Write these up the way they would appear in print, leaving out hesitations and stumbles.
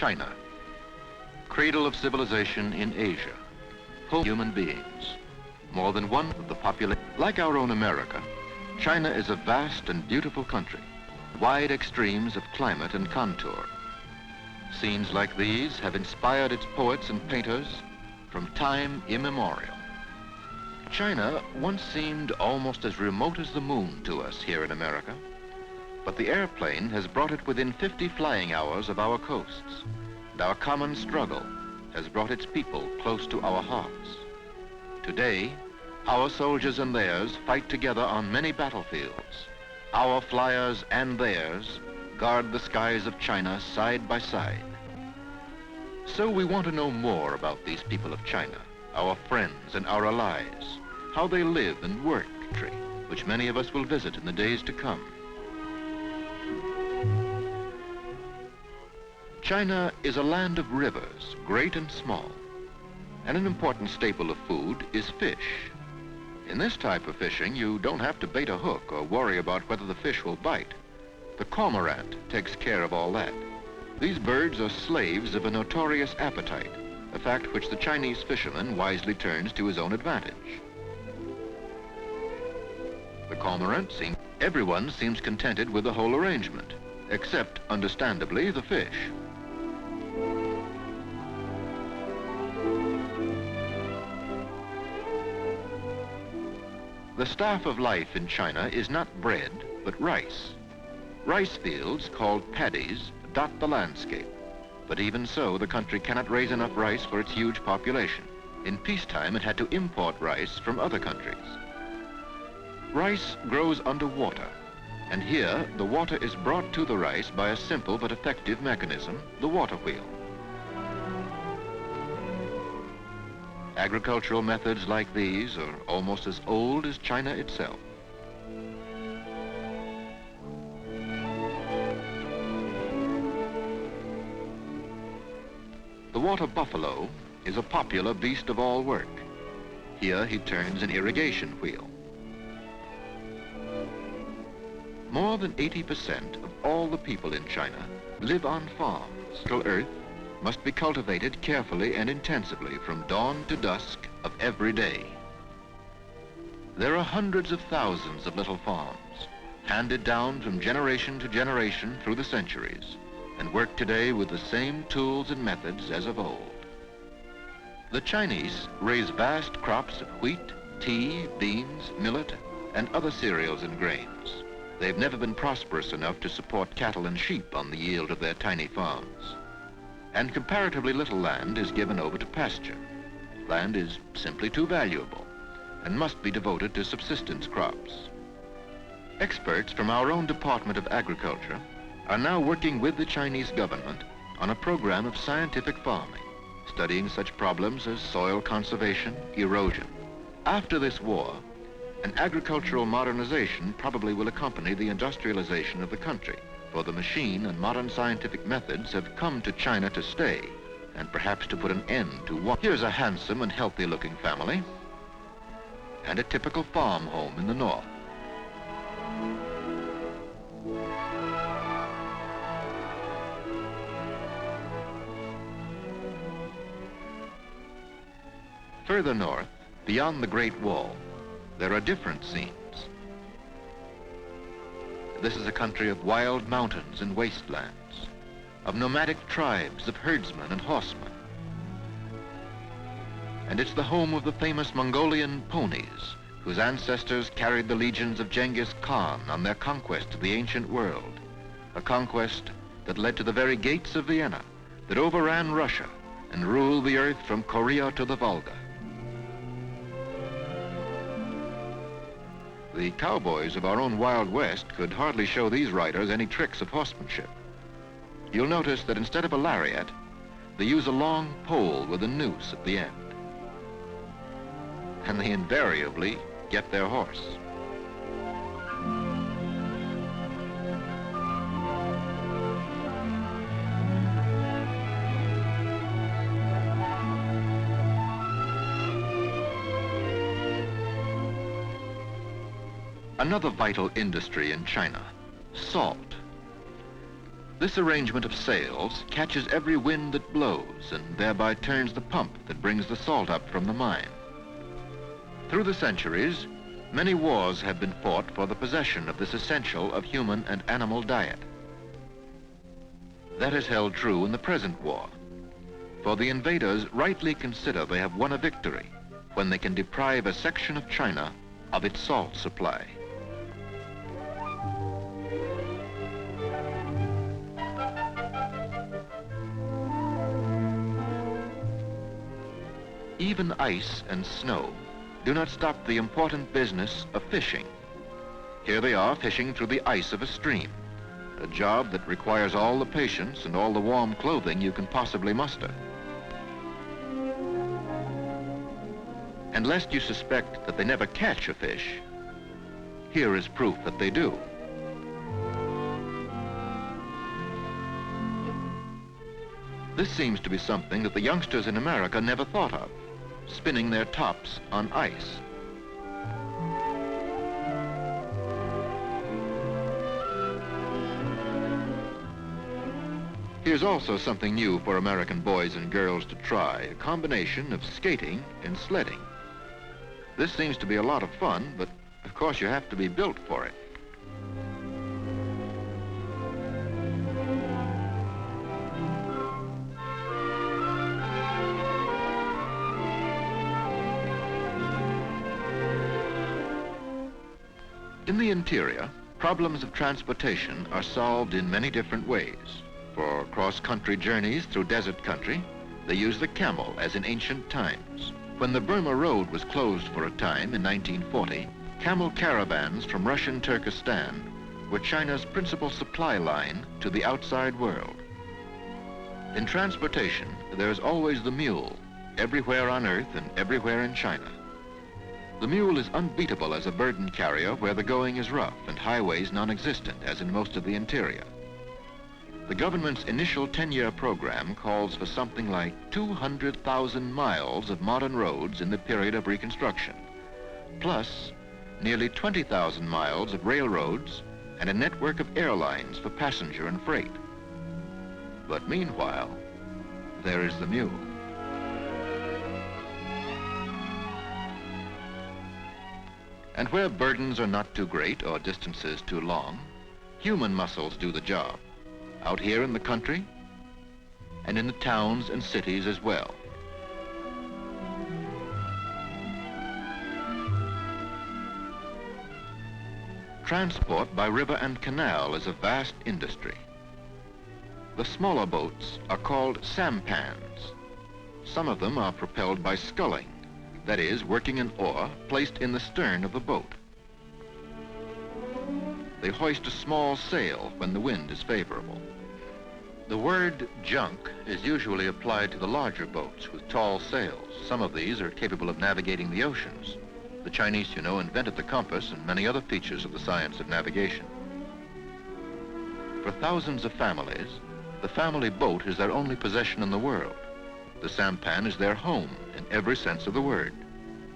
China, cradle of civilization in Asia, home of human beings, more than one of the population. Like our own America, China is a vast and beautiful country, wide extremes of climate and contour. Scenes like these have inspired its poets and painters from time immemorial. China once seemed almost as remote as the moon to us here in America, but the airplane has brought it within 50 flying hours of our coasts, and our common struggle has brought its people close to our hearts. Today, our soldiers and theirs fight together on many battlefields. Our flyers and theirs guard the skies of China side by side. So we want to know more about these people of China, our friends and our allies, how they live and work, which many of us will visit in the days to come. China is a land of rivers, great and small, and an important staple of food is fish. In this type of fishing, you don't have to bait a hook or worry about whether the fish will bite. The cormorant takes care of all that. These birds are slaves of a notorious appetite, a fact which the Chinese fisherman wisely turns to his own advantage. The cormorant everyone seems contented with the whole arrangement, except, understandably, the fish. The staff of life in China is not bread, but rice. Rice fields, called paddies, dot the landscape. But even so, the country cannot raise enough rice for its huge population. In peacetime, it had to import rice from other countries. Rice grows underwater, and here the water is brought to the rice by a simple but effective mechanism, the water wheel. Agricultural methods like these are almost as old as China itself. The water buffalo is a popular beast of all work. Here he turns an irrigation wheel. More than 80% of all the people in China live on farms. Earth must be cultivated carefully and intensively from dawn to dusk of every day. There are hundreds of thousands of little farms, handed down from generation to generation through the centuries, and work today with the same tools and methods as of old. The Chinese raise vast crops of wheat, tea, beans, millet, and other cereals and grains. They've never been prosperous enough to support cattle and sheep on the yield of their tiny farms. And comparatively little land is given over to pasture. Land is simply too valuable and must be devoted to subsistence crops. Experts from our own Department of Agriculture are now working with the Chinese government on a program of scientific farming, studying such problems as soil conservation, erosion. After this war, an agricultural modernization probably will accompany the industrialization of the country, for the machine and modern scientific methods have come to China to stay, and perhaps to put an end to war. Here's a handsome and healthy-looking family, and a typical farm home in the north. Further north, beyond the Great Wall, there are different scenes. This is a country of wild mountains and wastelands, of nomadic tribes of herdsmen and horsemen. And it's the home of the famous Mongolian ponies, whose ancestors carried the legions of Genghis Khan on their conquest of the ancient world, a conquest that led to the very gates of Vienna, that overran Russia and ruled the earth from Korea to the Volga. The cowboys of our own Wild West could hardly show these riders any tricks of horsemanship. You'll notice that instead of a lariat, they use a long pole with a noose at the end. And they invariably get their horse. Another vital industry in China, salt. This arrangement of sails catches every wind that blows and thereby turns the pump that brings the salt up from the mine. Through the centuries, many wars have been fought for the possession of this essential of human and animal diet. That is held true in the present war, for the invaders rightly consider they have won a victory when they can deprive a section of China of its salt supply. Even ice and snow do not stop the important business of fishing. Here they are fishing through the ice of a stream, a job that requires all the patience and all the warm clothing you can possibly muster. And lest you suspect that they never catch a fish, here is proof that they do. This seems to be something that the youngsters in America never thought of, spinning their tops on ice. Here's also something new for American boys and girls to try, a combination of skating and sledding. This seems to be a lot of fun, but of course you have to be built for it. In the interior, problems of transportation are solved in many different ways. For cross-country journeys through desert country, they use the camel as in ancient times. When the Burma Road was closed for a time in 1940, camel caravans from Russian Turkestan were China's principal supply line to the outside world. In transportation, there is always the mule, everywhere on Earth and everywhere in China. The mule is unbeatable as a burden carrier where the going is rough and highways non-existent, as in most of the interior. The government's initial 10-year program calls for something like 200,000 miles of modern roads in the period of Reconstruction, plus nearly 20,000 miles of railroads and a network of airlines for passenger and freight. But meanwhile, there is the mule. And where burdens are not too great or distances too long, human muscles do the job, out here in the country and in the towns and cities as well. Transport by river and canal is a vast industry. The smaller boats are called sampans. Some of them are propelled by sculling, that is, working an oar placed in the stern of the boat. They hoist a small sail when the wind is favorable. The word junk is usually applied to the larger boats with tall sails. Some of these are capable of navigating the oceans. The Chinese, you know, invented the compass and many other features of the science of navigation. For thousands of families, the family boat is their only possession in the world. The sampan is their home in every sense of the word.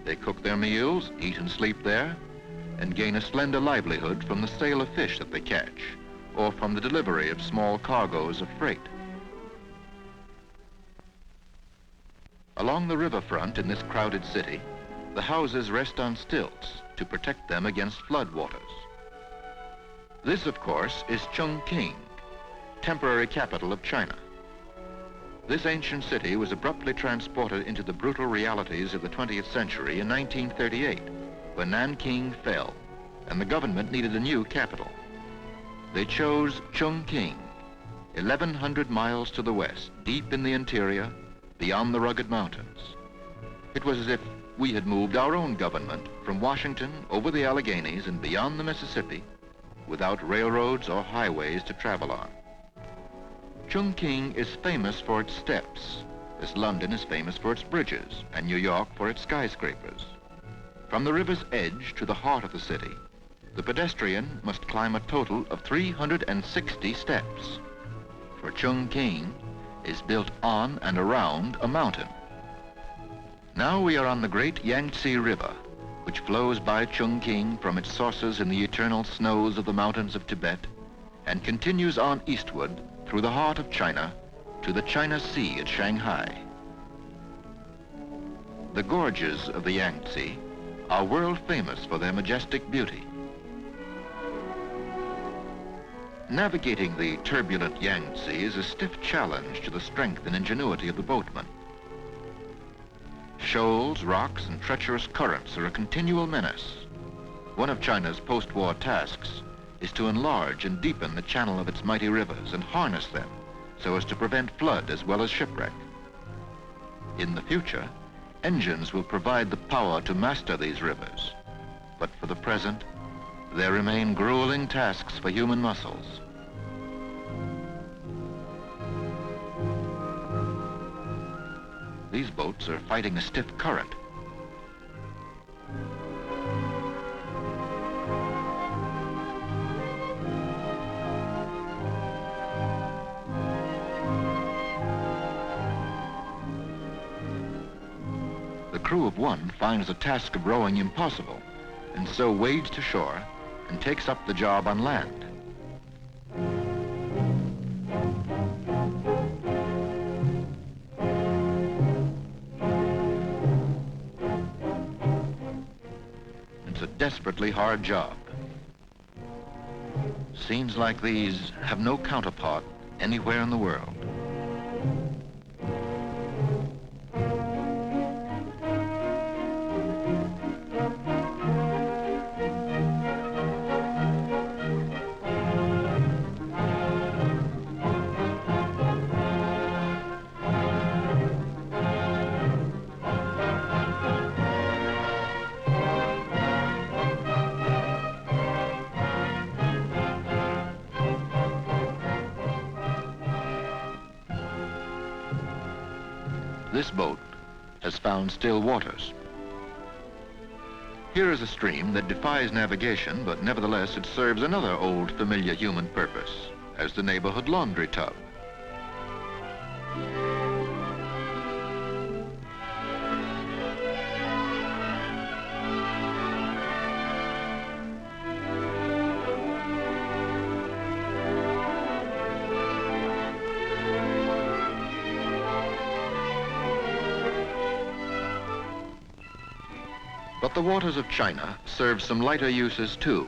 They cook their meals, eat and sleep there, and gain a slender livelihood from the sale of fish that they catch, or from the delivery of small cargoes of freight. Along the riverfront in this crowded city, the houses rest on stilts to protect them against floodwaters. This, of course, is Chongqing, temporary capital of China. This ancient city was abruptly transported into the brutal realities of the 20th century in 1938, when Nanking fell, and the government needed a new capital. They chose Chongqing, 1,100 miles to the west, deep in the interior, beyond the rugged mountains. It was as if we had moved our own government from Washington over the Alleghenies and beyond the Mississippi without railroads or highways to travel on. Chongqing is famous for its steps, as London is famous for its bridges and New York for its skyscrapers. From the river's edge to the heart of the city, the pedestrian must climb a total of 360 steps, for Chongqing is built on and around a mountain. Now we are on the great Yangtze River, which flows by Chongqing from its sources in the eternal snows of the mountains of Tibet and continues on eastward through the heart of China to the China Sea at Shanghai. The gorges of the Yangtze are world famous for their majestic beauty. Navigating the turbulent Yangtze is a stiff challenge to the strength and ingenuity of the boatman. Shoals, rocks, and treacherous currents are a continual menace. One of China's post-war tasks is to enlarge and deepen the channel of its mighty rivers and harness them so as to prevent flood as well as shipwreck. In the future, engines will provide the power to master these rivers. But for the present, there remain grueling tasks for human muscles. These boats are fighting a stiff current. The crew of one finds the task of rowing impossible, and so wades to shore and takes up the job on land. It's a desperately hard job. Scenes like these have no counterpart anywhere in the world. This boat has found still waters. Here is a stream that defies navigation, but nevertheless it serves another old familiar human purpose as the neighborhood laundry tub. But the waters of China serve some lighter uses too.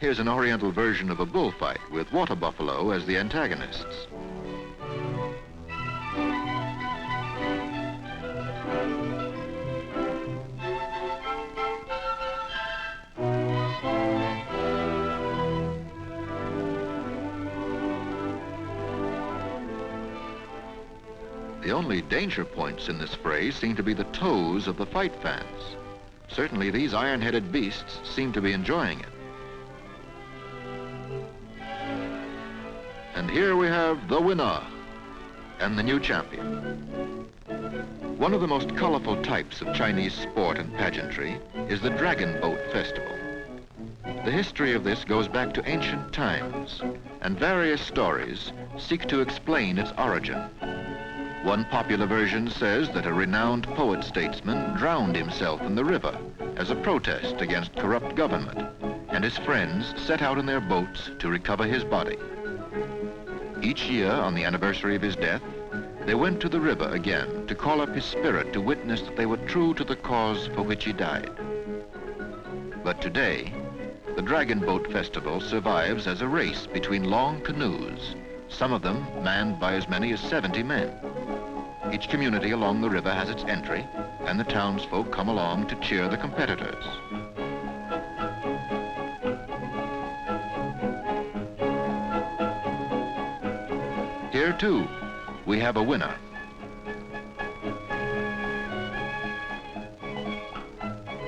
Here's an oriental version of a bullfight with water buffalo as the antagonists. The only danger points in this fray seem to be the toes of the fight fans. Certainly these iron-headed beasts seem to be enjoying it. And here we have the winner and the new champion. One of the most colorful types of Chinese sport and pageantry is the Dragon Boat Festival. The history of this goes back to ancient times, and various stories seek to explain its origin. One popular version says that a renowned poet-statesman drowned himself in the river as a protest against corrupt government, and his friends set out in their boats to recover his body. Each year, on the anniversary of his death, they went to the river again to call up his spirit to witness that they were true to the cause for which he died. But today, the Dragon Boat Festival survives as a race between long canoes, some of them manned by as many as 70 men. Each community along the river has its entry, and the townsfolk come along to cheer the competitors. Here, too, we have a winner.